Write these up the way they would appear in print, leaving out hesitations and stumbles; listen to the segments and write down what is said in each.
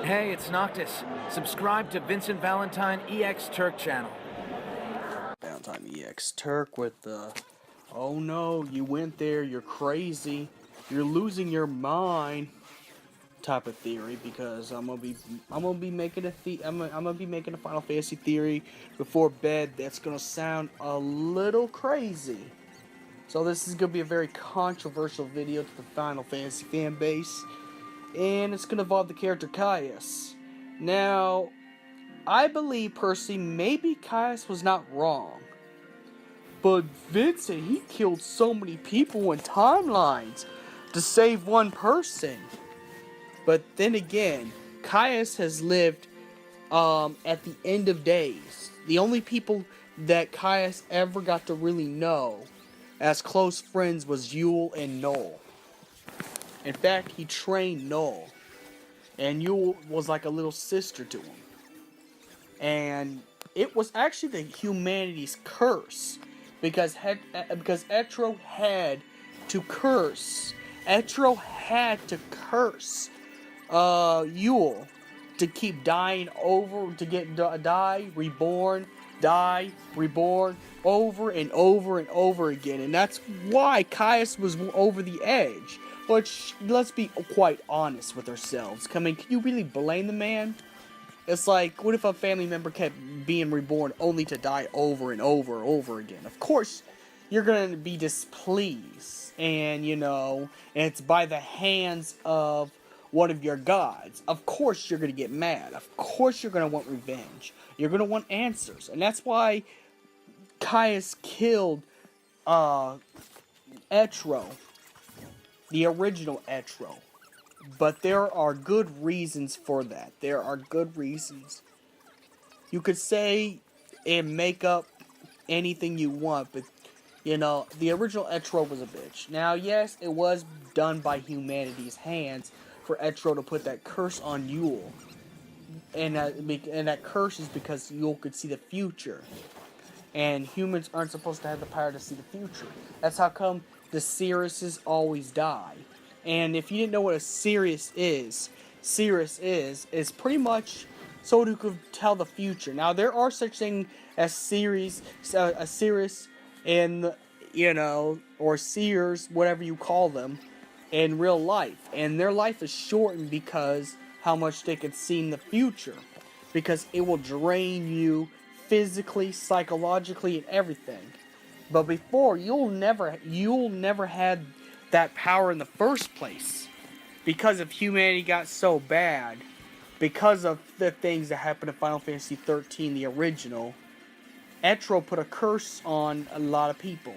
Hey, it's Noctis. Subscribe to Vincent Valentine EX Turk channel. Valentine EX Turk with the, oh no, you went there, you're crazy, you're losing your mind type of theory, because I'm gonna be making a Final Fantasy theory before bed that's gonna sound a little crazy. So this is gonna be a very controversial video to the Final Fantasy fan base, and it's gonna involve the character Caius. Now, I believe personally maybe Caius was not wrong, but Vincent, he killed so many people in timelines to save one person. But then again, Caius has lived at the end of days. The only people that Caius ever got to really know as close friends was Yule and Noel. In fact, he trained Noel, and Yule was like a little sister to him. And it was actually the humanity's curse, because Etro had to curse. Etro had to curse Yule to keep dying over, to get die, reborn, over and over and over again. And that's why Caius was over the edge. But let's be quite honest with ourselves. I mean, can you really blame the man? It's like, what if a family member kept being reborn only to die over and over and over again? Of course, you're going to be displeased. And, and it's by the hands of one of your gods. Of course, you're going to get mad. Of course, you're going to want revenge. You're going to want answers. And that's why Caius killed Etro. The original Etro. But there are good reasons for that. There are good reasons. You could say and make up anything you want, but, the original Etro was a bitch. Now, yes, it was done by humanity's hands for Etro to put that curse on Yule. And that curse is because Yule could see the future. And humans aren't supposed to have the power to see the future. That's how come the Siriuses always die. And if you didn't know what a Sirius is pretty much someone who could tell the future. Now, there are such things as Sirius, and, or seers, whatever you call them, in real life. And their life is shortened because how much they could see in the future. Because it will drain you physically, psychologically, and everything. But before, you'll never had that power in the first place, because if humanity got so bad, because of the things that happened in Final Fantasy XIII, the original. Etro put a curse on a lot of people.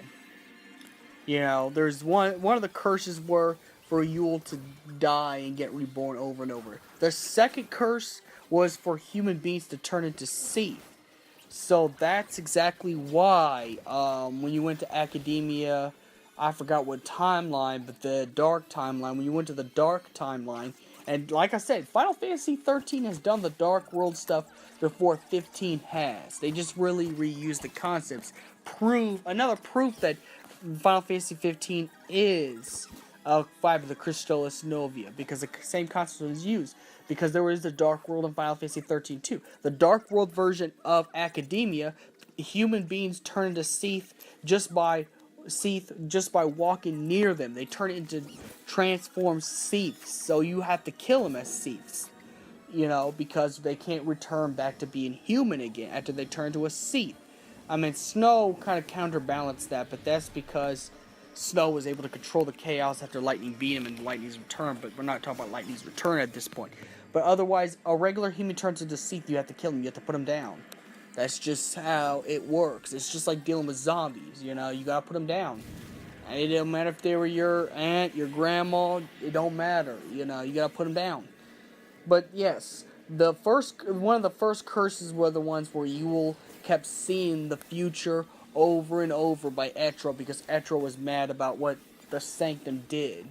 There's one of the curses were for Yule to die and get reborn over and over. The second curse was for human beings to turn into Seath. So that's exactly why when you went to Academia, I forgot what timeline, but the Dark Timeline, when you went to the Dark Timeline, and like I said, Final Fantasy XIII has done the Dark World stuff before 15 has. They just really reused the concepts. Another proof that Final Fantasy 15 is Five of the Crystallis Novia, because the same concept was used. Because there was the Dark World in Final Fantasy 13 too. The Dark World version of Academia, human beings turn into Seath just by walking near them. They turn into transformed Seaths. So you have to kill them as Seaths. Because they can't return back to being human again after they turn to a Seath. I mean, Snow kind of counterbalanced that, but that's because Snow was able to control the chaos after Lightning beat him and Lightning's return, but we're not talking about Lightning's return at this point. But otherwise, a regular human turns into Seath, you have to kill him, you have to put him down. That's just how it works. It's just like dealing with zombies, you gotta put them down. And it don't matter if they were your aunt, your grandma, it don't matter, you gotta put them down. But yes, one of the first curses were the ones where Yule kept seeing the future over and over by Etro, because Etro was mad about what the Sanctum did.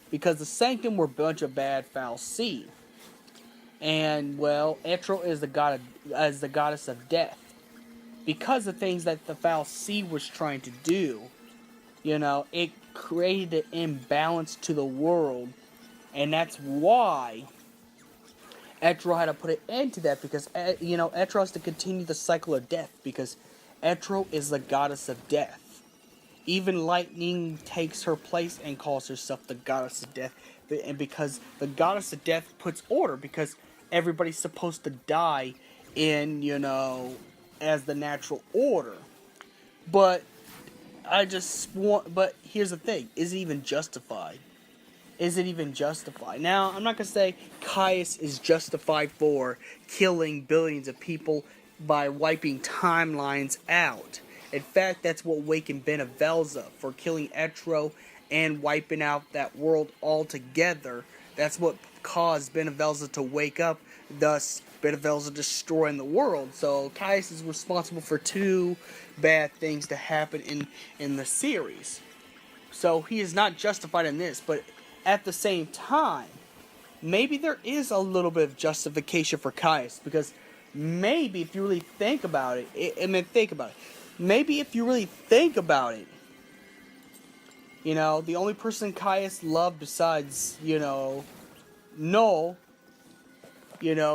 Because the Sanctum were a bunch of bad, foul seed. And, well, Etro is the goddess of death. Because of things that the foul seed was trying to do, it created an imbalance to the world. And that's why Etro had to put an end to that because, Etro has to continue the cycle of death because Etro is the goddess of death. Even Lightning takes her place and calls herself the goddess of death. And because the goddess of death puts order, because everybody's supposed to die in, as the natural order. But but here's the thing, is it even justified? Is it even justified? Now, I'm not going to say Caius is justified for killing billions of people by wiping timelines out. In fact, that's what awakened Benevelza for killing Etro and wiping out that world altogether. That's what caused Benevelza to wake up, thus Benevelza destroying the world. So Caius is responsible for two bad things to happen in the series. So he is not justified in this, but at the same time, maybe there is a little bit of justification for Caius, because maybe if you really think about it, maybe if you really think about it, the only person Caius loved besides, Null,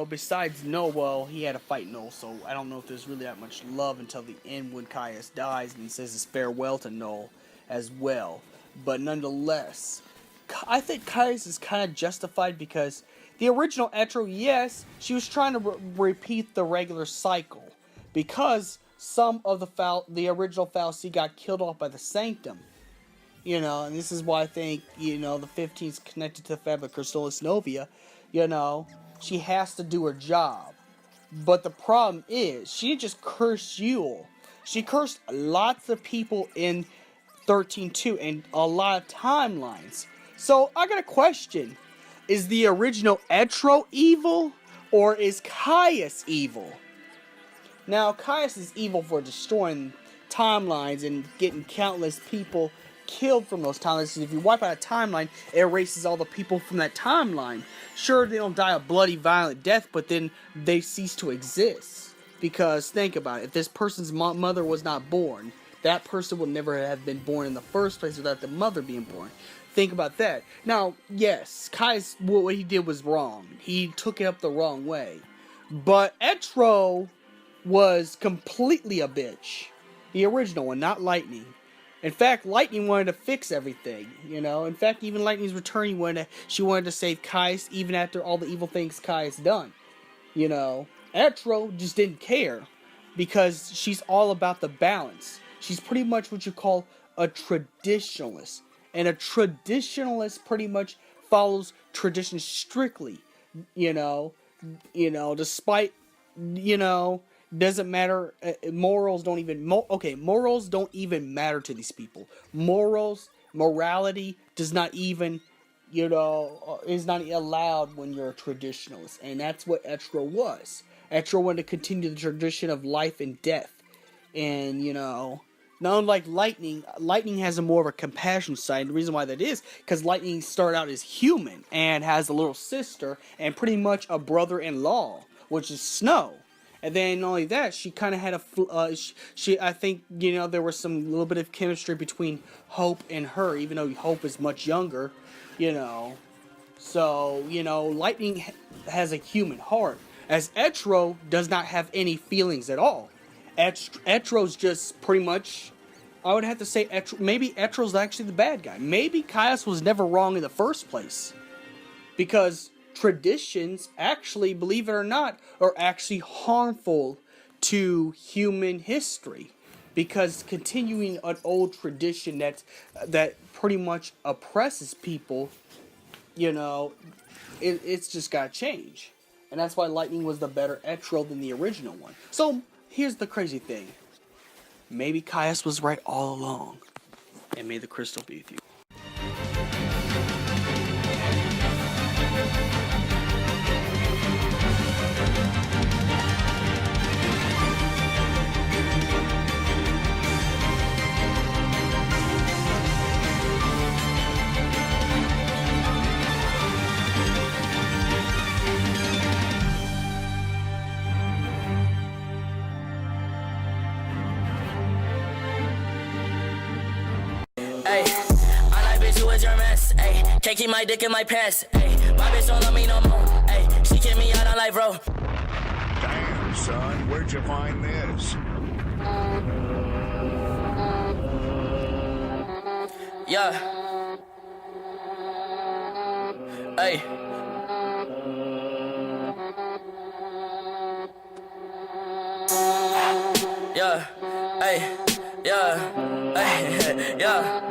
besides Null, well, he had to fight Null, so I don't know if there's really that much love until the end when Caius dies and he says his farewell to Null as well. But nonetheless, I think Caius is kind of justified because the original Etro, yes, she was trying to repeat the regular cycle because some of the original Fal'Cie got killed off by the Sanctum. And this is why I think, the 15th is connected to the Fabric Crystallis Novia. She has to do her job. But the problem is, she didn't just curse Yule. She cursed lots of people in 13.2 and a lot of timelines. So, I got a question. Is the original Etro evil, or is Caius evil? Now, Caius is evil for destroying timelines and getting countless people killed from those timelines. If you wipe out a timeline, it erases all the people from that timeline. Sure, they don't die a bloody, violent death, but then they cease to exist. Because, think about it, if this person's mother was not born, that person would never have been born in the first place without the mother being born. Think about that. Now, yes, Caius, what he did was wrong. He took it up the wrong way. But Etro was completely a bitch. The original one, not Lightning. In fact, Lightning wanted to fix everything, In fact, even Lightning's return, she wanted to save Caius even after all the evil things Caius done. Etro just didn't care because she's all about the balance. She's pretty much what you call a traditionalist. And a traditionalist pretty much follows tradition strictly, despite, doesn't matter, morals don't even, morals don't even matter to these people. Morality does not even, is not allowed when you're a traditionalist. And that's what Etro was. Etro wanted to continue the tradition of life and death. And, not unlike Lightning, Lightning has a more of a compassion side. The reason why that is, because Lightning started out as human and has a little sister and pretty much a brother-in-law, which is Snow. And then not only that, she kind of had I think, there was some little bit of chemistry between Hope and her, even though Hope is much younger, So, Lightning has a human heart, as Etro does not have any feelings at all. Etro's just pretty much, I would have to say, maybe Etro's actually the bad guy. Maybe Caius was never wrong in the first place. Because traditions, actually, believe it or not, are actually harmful to human history. Because continuing an old tradition that pretty much oppresses people, it's just got to change. And that's why Lightning was the better Etro than the original one. So, here's the crazy thing. Maybe Caius was right all along. And may the crystal be with you. Can't keep my dick in my pants. My bitch don't love me no more. She get me out on life, bro. Damn, son, where'd you find this? Yeah. Hey. Yeah. Hey. Yeah. Hey. Yeah.